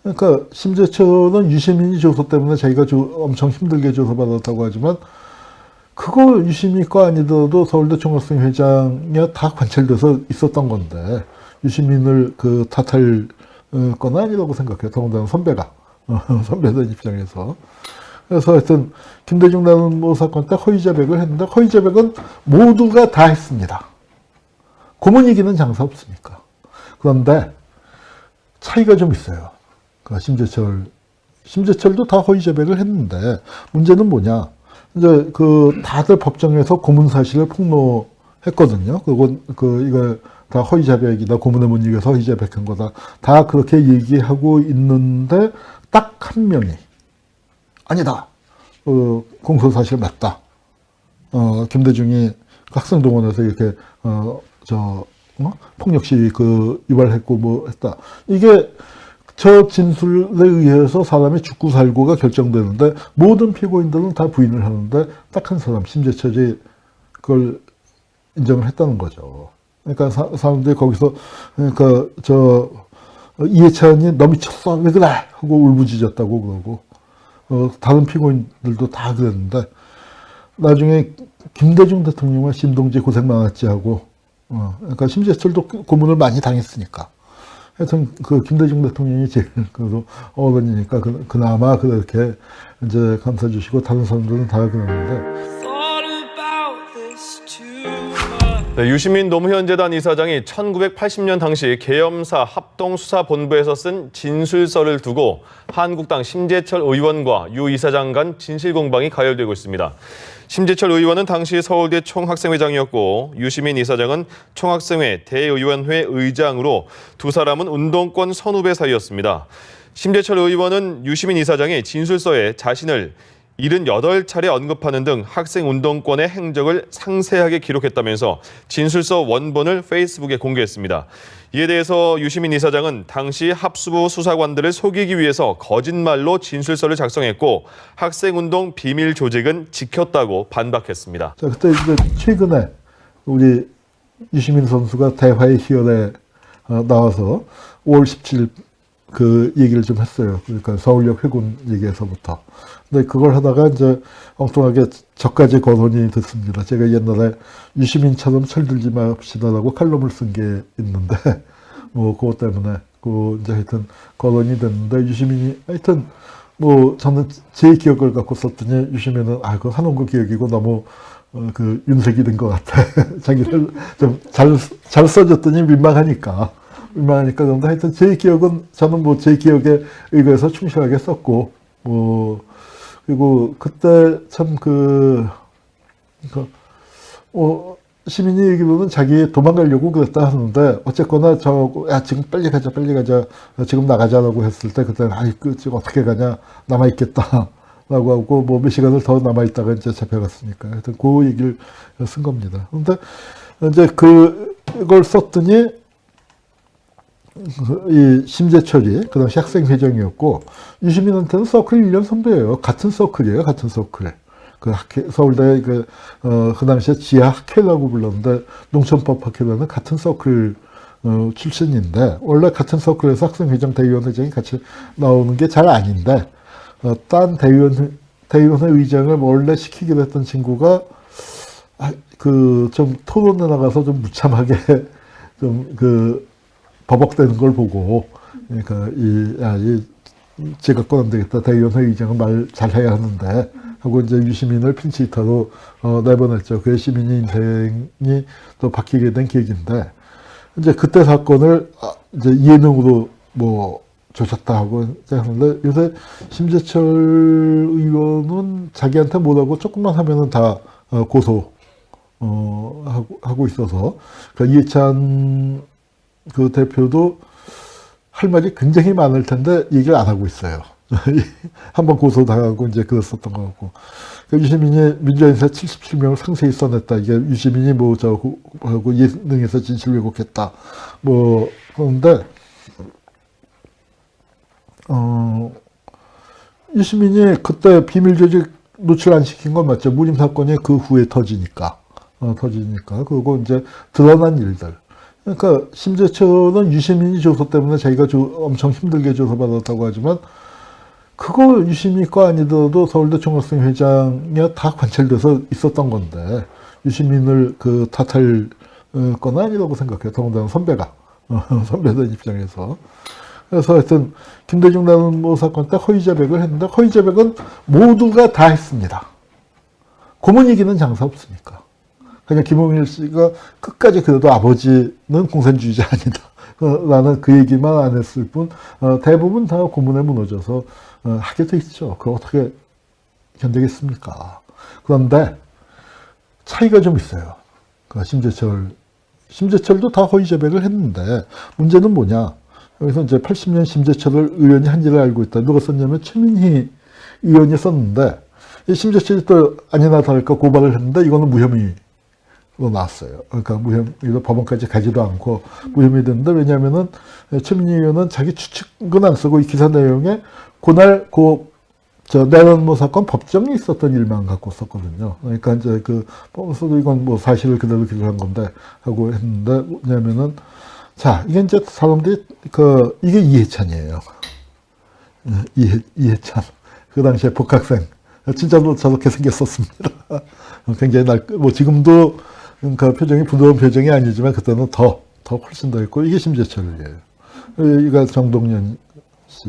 그러니까 심재철은 유시민이 조서 때문에 자기가 엄청 힘들게 조서받았다고 하지만 그거 유시민 거 아니더라도 서울대 총학생 회장이 다 관찰돼서 있었던 건데 유시민을 그 탓할 건 아니라고 생각해요. 더군다나 선배가 선배들 입장에서. 그래서 하여튼 김대중 난모 사건 때 허위자백을 했는데 허위자백은 모두가 다 했습니다. 고문 이기는 장사 없으니까. 그런데 차이가 좀 있어요. 그 심재철도 다 허위자백을 했는데 문제는 뭐냐? 이제 그 다들 법정에서 고문 사실을 폭로했거든요. 이거 다 허위자백이다. 고문에 못 이겨서 허위자백한 거다. 다 그렇게 얘기하고 있는데 딱 한 명이 아니다. 공소 사실 맞다. 김대중이 학생동원에서 이렇게 폭력 시위 유발했고 뭐 했다. 이게 저 진술에 의해서 사람이 죽고 살고가 결정되는데 모든 피고인들은 다 부인을 하는데 딱 한 사람 심재철이 그걸 인정을 했다는 거죠. 그러니까 사람들이 거기서 그러니까 이해찬이 너 미쳤어 왜 그래 하고 울부짖었다고 그러고 다른 피고인들도 다 그랬는데 나중에 김대중 대통령과 심동재 고생 많았지 하고 그러니까 심재철도 고문을 많이 당했으니까. 하여튼 김대중 대통령이 제일 어른이니까 그나마 그렇게 이제 감싸 주시고 다른 사람들은 다 그러는데. 네, 유시민 노무현재단 이사장이 1980년 당시 계엄사 합동수사본부에서 쓴 진술서를 두고 한국당 심재철 의원과 유 이사장 간 진실공방이 가열되고 있습니다. 심재철 의원은 당시 서울대 총학생회장이었고 유시민 이사장은 총학생회 대의원회 의장으로 두 사람은 운동권 선후배 사이였습니다. 심재철 의원은 유시민 이사장이 진술서에 자신을 78차례 언급하는 등 학생 운동권의 행적을 상세하게 기록했다면서 진술서 원본을 페이스북에 공개했습니다. 이에 대해서 유시민 이사장은 당시 합수부 수사관들을 속이기 위해서 거짓말로 진술서를 작성했고 학생운동 비밀 조직은 지켰다고 반박했습니다. 자, 그때 이제 최근에 우리 유시민 선수가 대화의 희열에 나와서 5월 17일 그 얘기를 좀 했어요. 그러니까 서울역 회군 얘기에서부터. 근데 그걸 하다가 이제 엉뚱하게 저까지 거론이 됐습니다. 제가 옛날에 유시민처럼 철들지 맙시다라고 칼럼을 쓴 게 있는데, 뭐, 그것 때문에, 이제 하여튼 거론이 됐는데, 유시민이, 하여튼, 뭐, 저는 제 기억을 갖고 썼더니, 유시민은, 그건 한원구 기억이고 너무, 윤색이 된 것 같아. 자기를 좀 잘 써줬더니 민망하니까. 그런데 하여튼 제 기억은, 저는 뭐 제 기억에 의거해서 충실하게 썼고, 그리고 그때 참 시민이 얘기로는 자기 도망가려고 그랬다 하는데, 어쨌거나 지금 빨리 가자, 지금 나가자라고 했을 때, 그때는, 지금 어떻게 가냐, 남아있겠다. 라고 하고, 뭐 몇 시간을 더 남아있다가 이제 잡혀갔으니까. 하여튼 그 얘기를 쓴 겁니다. 근데 이제 그걸 썼더니, 이 심재철이 그 당시 학생회장이었고 유시민한테는 서클 1년 선배예요. 같은 서클이에요. 같은 서클. 서울대 그 당시에 지하학회라고 불렀는데 농촌법 학회라는 같은 서클 출신인데 원래 같은 서클에서 학생회장 대의원회장이 같이 나오는 게 잘 아닌데 딴 대의원회 의장을 원래 시키기로 했던 친구가 좀 토론에 나가서 좀 무참하게 버벅대는 걸 보고, 그러니까, 쟤 갖고는 안 되겠다. 대의원회 의장은 말 잘해야 하는데, 하고 이제 유시민을 핀치히터로 내보냈죠. 그의 시민의 인생이 또 바뀌게 된 계기인데, 이제 그때 사건을 이제 이해명으로 뭐 조졌다 하고 하는데, 요새 심재철 의원은 자기한테 뭐라고 조금만 하면은 다 하고 있어서, 그러니까 이해찬 그 대표도 할 말이 굉장히 많을 텐데 얘기를 안 하고 있어요. 한번 고소당하고 이제 그랬었던 것 같고. 유시민이 민주화인사 77명을 상세히 써냈다. 이게 유시민이 하고 예능에서 진실 왜곡했다. 뭐, 그런데, 유시민이 그때 비밀조직 노출 안 시킨 건 맞죠. 무림 사건이 그 후에 터지니까. 그리고 이제 드러난 일들. 그러니까 심재철은 유시민이 조서 때문에 자기가 엄청 힘들게 조서받았다고 하지만 그거 유시민 거 아니더라도 서울대 총학생 회장이 다 관찰돼서 있었던 건데 유시민을 그 탓할 건 아니라고 생각해요. 더군다나 선배가 선배들 입장에서. 그래서 하여튼 김대중 나눔모 사건 때 허위자백을 했는데 허위자백은 모두가 다 했습니다. 고문 이기는 장사 없으니까. 그냥 김홍일 씨가 끝까지 그래도 아버지는 공산주의자 아니다. 라는 그 얘기만 안 했을 뿐 대부분 다 고문에 무너져서 하게 돼 있죠. 그걸 어떻게 견디겠습니까? 그런데 차이가 좀 있어요. 심재철도 다 허위자백을 했는데 문제는 뭐냐? 여기서 이제 80년 심재철을 의원이 한지를 알고 있다. 누가 썼냐면 최민희 의원이 썼는데 이 심재철이 또 아니나 다를까 고발을 했는데 이거는 무혐의로 나왔어요. 그러니까 무혐의로 법원까지 가지도 않고 무혐의 됐는데 왜냐하면은 최민희 의원은 자기 추측은 안 쓰고 이 기사 내용에 그날 내란모 사건 법정에 있었던 일만 갖고 썼거든요. 그러니까 이제 써도 이건 뭐 사실을 그대로 기록한 건데 하고 했는데 뭐냐면은 자, 이게 이제 사람들이 이게 이해찬이에요. 이해찬. 그 당시에 복학생. 진짜로 저렇게 생겼었습니다. 굉장히 지금도 그러니까 표정이 부드러운 표정이 아니지만 그때는 더 훨씬 더 있고 이게 심재철이에요. 이가 정동연 씨,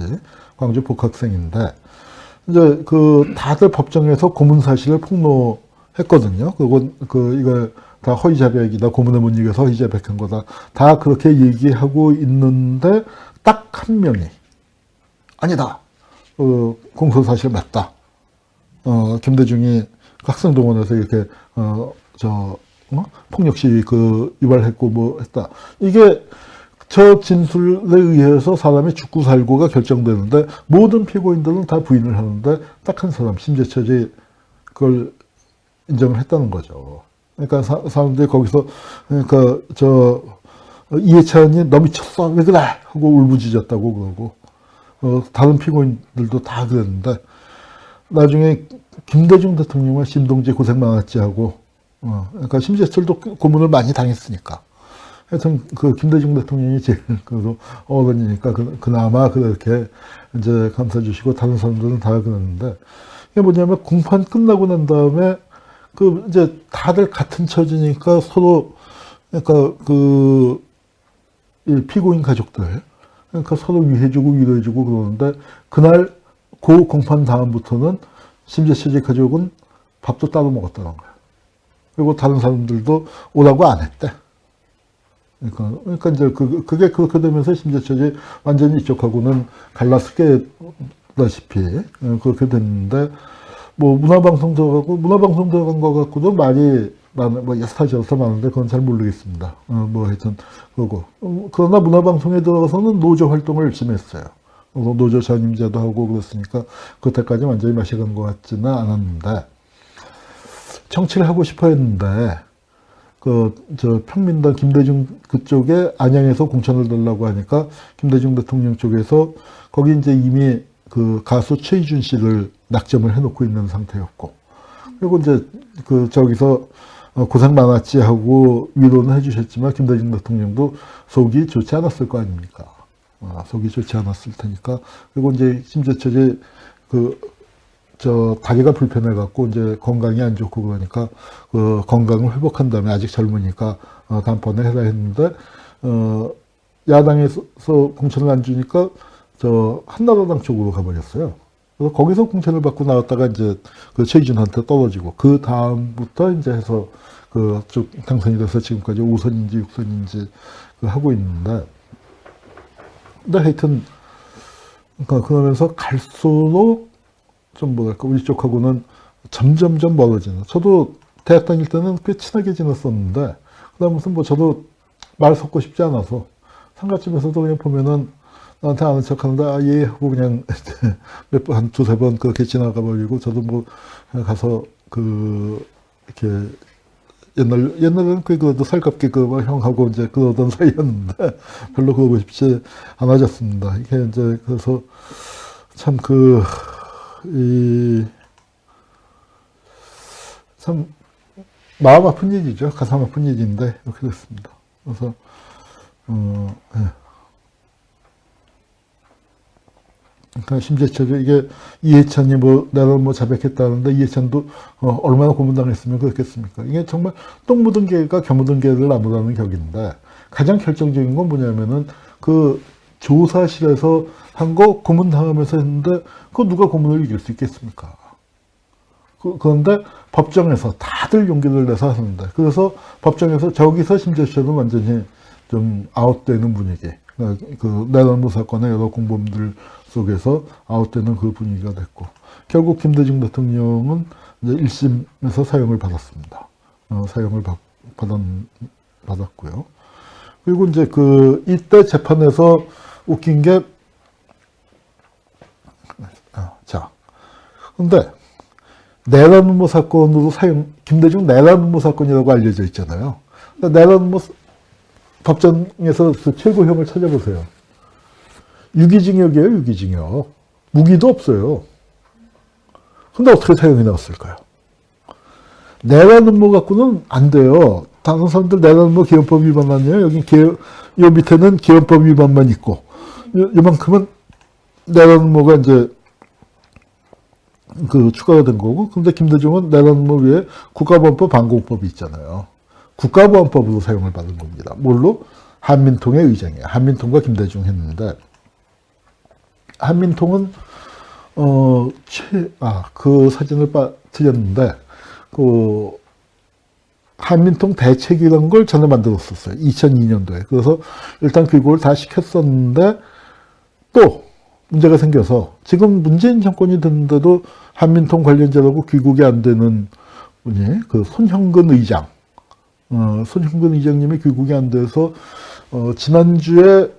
광주 복학생인데 이제 다들 법정에서 고문 사실을 폭로했거든요. 이거 다 허위자백이다. 고문에 못 이겨서 허위자백한 거다. 다 그렇게 얘기하고 있는데 딱 한 명이 아니다. 공소사실 맞다. 김대중이 학생동원에서 이렇게 폭력 시위 유발했고 뭐 했다. 이게 저 진술에 의해서 사람이 죽고 살고가 결정되는데 모든 피고인들은 다 부인을 하는데 딱 한 사람 심재철이 그걸 인정을 했다는 거죠. 그러니까 사람들이 거기서 그러니까 이해찬이 너 미쳤어 왜 그래 하고 울부짖었다고 그러고 다른 피고인들도 다 그랬는데 나중에 김대중 대통령과 심동재 고생 많았지 하고 그러니까 심재철도 고문을 많이 당했으니까 하여튼 김대중 대통령이 제일 어른이니까 그나마 그렇게 이제 감싸주시고 다른 사람들은 다 그랬는데 이게 뭐냐면 공판 끝나고 난 다음에 이제 다들 같은 처지니까 서로 그러니까 이 피고인 가족들 그러니까 서로 위해주고 위로해주고 그러는데 그날 공판 다음부터는 심재철의 가족은 밥도 따로 먹었다는 거예요. 그리고 다른 사람들도 오라고 안 했대. 그러니까 이제 그게 그렇게 되면서 심재철이 완전히 이쪽하고는 갈라서게 다시피 그렇게 됐는데 문화방송 들어간 거 갖고도 말이 스타지어서 많은데 그건 잘 모르겠습니다. 하여튼 그러고 그러나 문화방송에 들어가서는 노조 활동을 열심히 했어요. 노조 전임제도 하고 그랬으니까 그때까지 완전히 마시간 것 같지는 않았는데 정치를 하고 싶어 했는데 평민당 김대중 그쪽에 안양에서 공천을 달라고 하니까 김대중 대통령 쪽에서 거기 이제 이미 가수 최희준 씨를 낙점을 해놓고 있는 상태였고 그리고 이제 저기서 고생 많았지 하고 위로는 해주셨지만 김대중 대통령도 속이 좋지 않았을 거 아닙니까? 속이 좋지 않았을 테니까 그리고 이제 심재철이 다리가 불편해갖고 이제 건강이 안 좋고 그러니까 건강을 회복한 다음에 아직 젊으니까 다음번에 해라 했는데 야당에서 공천을 안 주니까 한나라당 쪽으로 가버렸어요. 그래서 거기서 공천을 받고 나왔다가 이제 최희준한테 떨어지고 그 다음부터 이제 해서 쭉 당선이 돼서 지금까지 5선인지 6선인지 하고 있는데 근데 하여튼 그러면서 갈수록 좀 우리 쪽하고는 점점점 멀어지는. 저도 대학 다닐 때는 꽤 친하게 지냈었는데 그다음 무슨 저도 말 섞고 싶지 않아서 상가집에서도 그냥 보면은 나한테 아는 척하는데 예 하고 그냥 한 두세 번 그렇게 지나가 버리고 저도 가서 이렇게 옛날에는 그래도 살갑게 형하고 이제 그러던 사이였는데 별로 그러고 싶지 않아졌습니다. 이게 이제 그래서 참 참 마음 아픈 일이죠. 가슴 아픈 일인데 이렇게 됐습니다. 그래서 예. 그러니까 심재철이 이게 이해찬이 뭐 나를 뭐 자백했다는데 이해찬도 얼마나 고문당했으면 그렇겠습니까? 이게 정말 똥 묻은 개가 겨 묻은 개를 나무라는 격인데 가장 결정적인 건 뭐냐면은 그 조사실에서 한 거 고문당하면서 했는데 그거 누가 고문을 이길 수 있겠습니까? 그런데 법정에서 다들 용기를 내서 하는데 그래서 법정에서 저기서 심재철은 완전히 좀 아웃되는 분위기. 그 내란모 사건의 여러 공범들 속에서 아웃되는 그 분위기가 됐고 결국 김대중 대통령은 이제 1심에서 사형을 받았습니다. 사형을 받았고요. 그리고 이제 이때 재판에서 웃긴 게 자, 근데 내란음모 사건으로 김대중 내란음모 사건이라고 알려져 있잖아요. 그러니까 내란음모 법정에서 그 최고형을 찾아보세요. 유기징역이에요, 유기징역. 무기도 없어요. 근데 어떻게 사형이 나왔을까요? 내란 음모 갖고는 안 돼요. 다른 사람들 내란 음모 기원법 위반 아니에요? 여기 요 밑에는 기원법 위반만 있고, 요만큼은 내란 음모가 이제 추가가 된 거고, 근데 김대중은 내란 음모 위에 국가보안법 반공법이 있잖아요. 국가보안법으로 사용을 받은 겁니다. 뭘로? 한민통의 의장이에요. 한민통과 김대중 했는데, 한민통은, 그 사진을 틀렸는데, 한민통 대책이라는 걸 전에 만들었었어요. 2002년도에. 그래서 일단 귀국을 다 시켰었는데, 또 문제가 생겨서, 지금 문재인 정권이 됐는데도 한민통 관련자라고 귀국이 안 되는 분이, 손형근 의장. 손형근 의장님이 귀국이 안 돼서, 지난주에,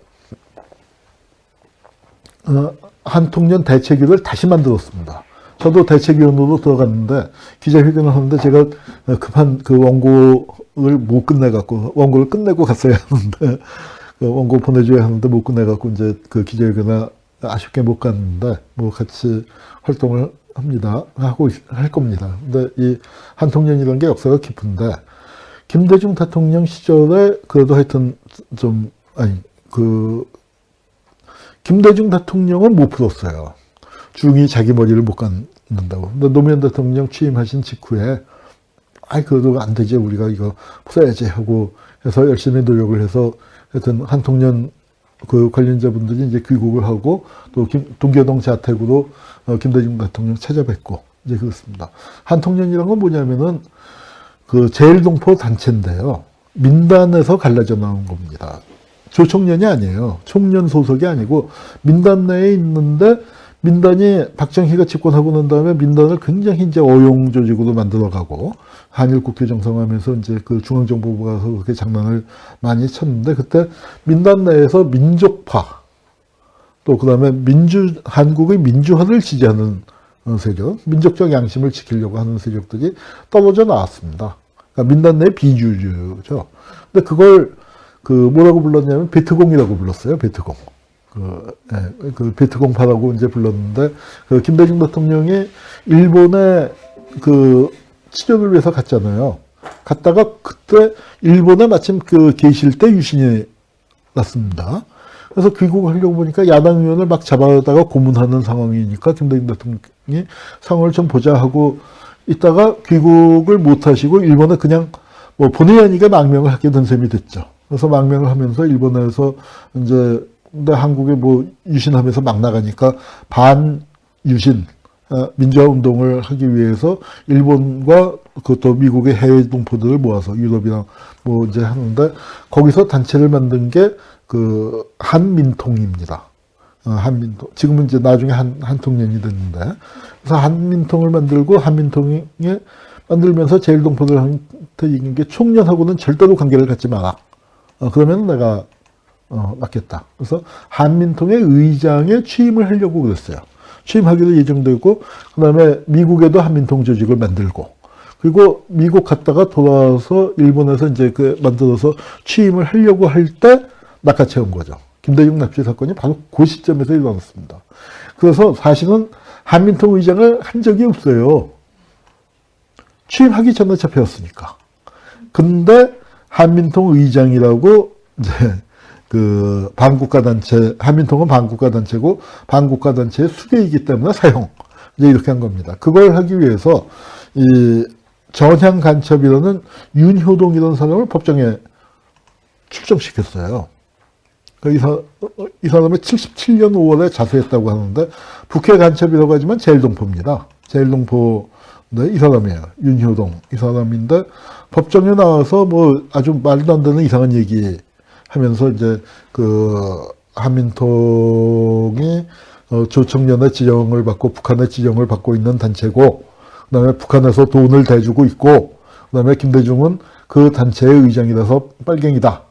한통년 대책위를 다시 만들었습니다. 저도 대책위원으로 들어갔는데, 기자회견을 하는데 제가 급한 원고를 못 끝내갖고, 원고를 끝내고 갔어야 하는데, 원고 보내줘야 하는데 못 끝내갖고, 이제 기자회견을 아쉽게 못 갔는데, 같이 활동을 할 겁니다. 근데 이 한통년이라는 게 역사가 깊은데, 김대중 대통령 시절에 그래도 하여튼 김대중 대통령은 못 풀었어요. 중이 자기 머리를 못 갖는다고. 근데 노무현 대통령 취임하신 직후에, 그래도 안 되지. 우리가 이거 풀어야지 하고 해서 열심히 노력을 해서 하여튼 한통년 관련자분들이 이제 귀국을 하고 또 동교동 자택으로 김대중 대통령 찾아뵙고 이제 그렇습니다. 한통년이란 건 뭐냐면은 제일동포 단체인데요. 민단에서 갈라져 나온 겁니다. 조총련이 아니에요. 총련 소속이 아니고 민단 내에 있는데 민단이 박정희가 집권하고 난 다음에 민단을 굉장히 이제 어용 조직으로 만들어가고 한일 국교 정상화하면서 이제 중앙정보부가 가서 그렇게 장난을 많이 쳤는데 그때 민단 내에서 민족파 또 그다음에 한국의 민주화를 지지하는 세력, 민족적 양심을 지키려고 하는 세력들이 떨어져 나왔습니다. 그러니까 민단 내 비주주죠. 근데 그걸 뭐라고 불렀냐면 베트공이라고 불렀어요. 베트공. 베트공파라고 이제 불렀는데 김대중 대통령이 일본에 치료를 위해서 갔잖아요. 갔다가 그때 일본에 마침 계실 때 유신이 났습니다. 그래서 귀국하려고 보니까 야당 의원을 막 잡아다가 고문하는 상황이니까 김대중 대통령이 상황을 좀 보자 하고 있다가 귀국을 못 하시고 일본에 그냥 본의 아니게 망명을 하게 된 셈이 됐죠. 그래서 망명을 하면서 일본에서 이제 근데 한국에 유신하면서 막 나가니까 반유신 민주화 운동을 하기 위해서 일본과 또 미국의 해외 동포들을 모아서 유럽이랑 이제 하는데 거기서 단체를 만든 게 한민통입니다. 한민통. 지금은 이제 나중에 한통년이 됐는데 그래서 한민통을 만들고 한민통에 만들면서 제일동포들한테 이긴 게 총련하고는 절대로 관계를 갖지 마라. 그러면 내가 맞겠다. 그래서 한민통의 의장에 취임을 하려고 그랬어요. 취임하기로 예정되고 그다음에 미국에도 한민통 조직을 만들고 그리고 미국 갔다가 돌아와서 일본에서 이제 만들어서 취임을 하려고 할 때 낚아채운 거죠. 김대중 납치 사건이 바로 그 시점에서 일어났습니다. 그래서 사실은 한민통 의장을 한 적이 없어요. 취임하기 전에 잡혀왔으니까. 근데 한민통 의장이라고 이제 그 반국가단체, 한민통은 반국가단체고 반국가단체의 수괴이기 때문에 사용. 이제 이렇게 한 겁니다. 그걸 하기 위해서 이 전향 간첩이라는 윤효동이라는 사람을 법정에 출정시켰어요. 이 사람이 77년 5월에 자수했다고 하는데 북해 간첩이라고 하지만 제일동포입니다. 제일동포 이 사람이에요. 윤효동 이 사람인데 법정에 나와서 뭐 아주 말도 안 되는 이상한 얘기 하면서 이제 그 한민통이 조청년의 지정을 받고 북한의 지정을 받고 있는 단체고 그다음에 북한에서 돈을 대주고 있고 그다음에 김대중은 그 단체의 의장이라서 빨갱이다.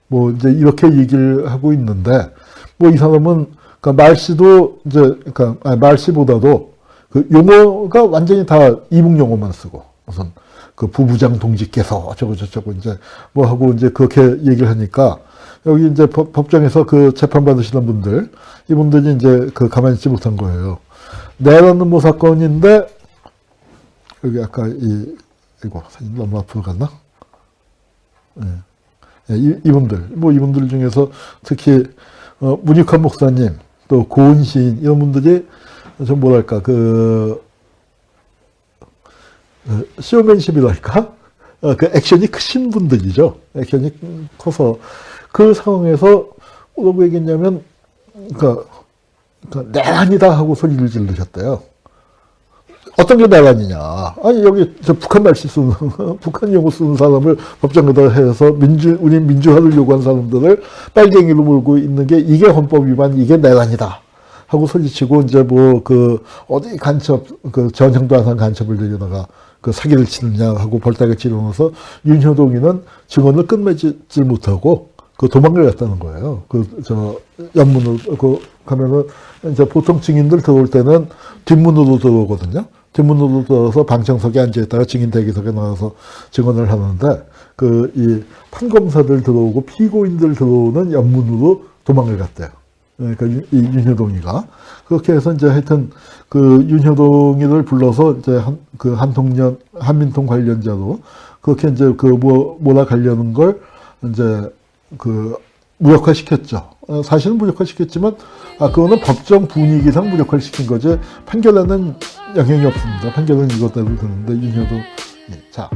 뭐 이제 이렇게 얘기를 하고 있는데 뭐 이 사람은 그러니까 말씨도 이제 그러니까 말씨보다도 그 용어가 완전히 다 이북 용어만 쓰고 우선 그 부부장 동지께서 어쩌고 저쩌고 이제 뭐 하고 이제 그렇게 얘기를 하니까 여기 이제 법정에서 그 재판 받으시는 분들 이분들이 이제 그 가만히 있지 못한 거예요. 내라는 모 사건인데 여기 아까 이거 사진 너무 앞으로 갔나? 네. 이분들 중에서 특히, 문익환 목사님, 또 고은 시인, 이런 분들이 좀 뭐랄까, 쇼맨십이랄까? 그 액션이 크신 분들이죠. 액션이 커서. 그 상황에서 뭐라고 얘기했냐면, 내란이다 하고 소리를 지르셨대요. 어떤 게 내란이냐. 아니, 여기 저 북한 말씨 쓰는, 북한 용어 쓰는 사람을 법정에다 해서 우리 민주화를 요구한 사람들을 빨갱이로 몰고 있는 게 이게 헌법 위반, 이게 내란이다. 하고 소리치고 이제 뭐 어디 간첩, 전형도 안 한 간첩을 데려다가 사기를 치느냐 하고 벌떼가 찔러넣어서 윤효동이는 증언을 끝맺질 못하고 도망을 갔다는 거예요. 연문으로, 가면은 이제 보통 증인들 들어올 때는 뒷문으로 들어오거든요. 뒷문으로 들어서 방청석에 앉아있다가 증인 대기석에 나가서 증언을 하는데, 이 판검사들 들어오고 피고인들 들어오는 연문으로 도망을 갔대요. 그러니까 이 윤효동이가. 그렇게 해서 이제 하여튼 윤효동이를 불러서 이제 한민통 관련자로 그렇게 이제 뭐라 가려는 걸 이제 무력화시켰죠. 사실은 무력화시켰지만, 그거는 법정 분위기상 무력화시킨 거지, 판결에는 영향이 없습니다. 판결은 이것대로 되는데, 윤효동. 자.